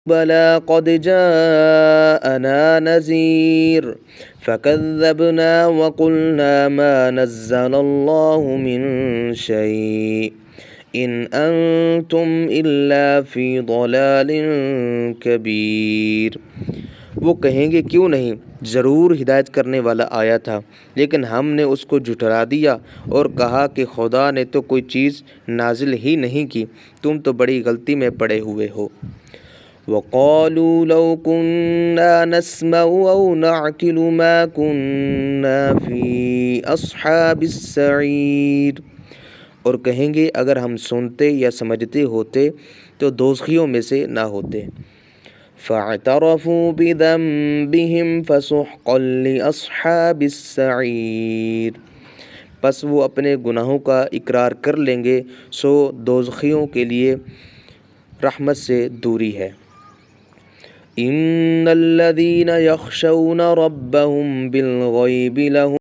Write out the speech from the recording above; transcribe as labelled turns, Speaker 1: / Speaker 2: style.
Speaker 1: بلى قد جاءنا نذير فكذبنا وقلنا ما نزل الله من شيء إن أنتم إلا في ضلال كبير۔ وہ کہیں گے کیوں نہیں، ضرور ہدایت کرنے والا آیا تھا، لیکن ہم نے اس کو جھٹلا دیا اور کہا کہ خدا نے تو کوئی چیز نازل ہی نہیں کی، تم تو بڑی غلطی میں پڑے ہوئے ہو۔ وَقَالُوا لَوْ كُنَّا نَسْمَعُ أَوْ نَعْقِلُ مَا كُنَّا فِي أَصْحَابِ السَّعِيرِ، اور کہیں گے اگر ہم سنتے یا سمجھتے ہوتے تو دوزخیوں میں سے نہ ہوتے۔ فَاعْتَرَفُوا بِذَنبِهِمْ فَسُحْقًا لِأَصْحَابِ السَّعِيرِ، پس وہ اپنے گناہوں کا اقرار کر لیں گے، سو دوزخیوں کے لیے رحمت سے دوری ہے۔ إِنَّ الَّذِينَ يَخْشَوْنَ رَبَّهُم بِالْغَيْبِ لَهُم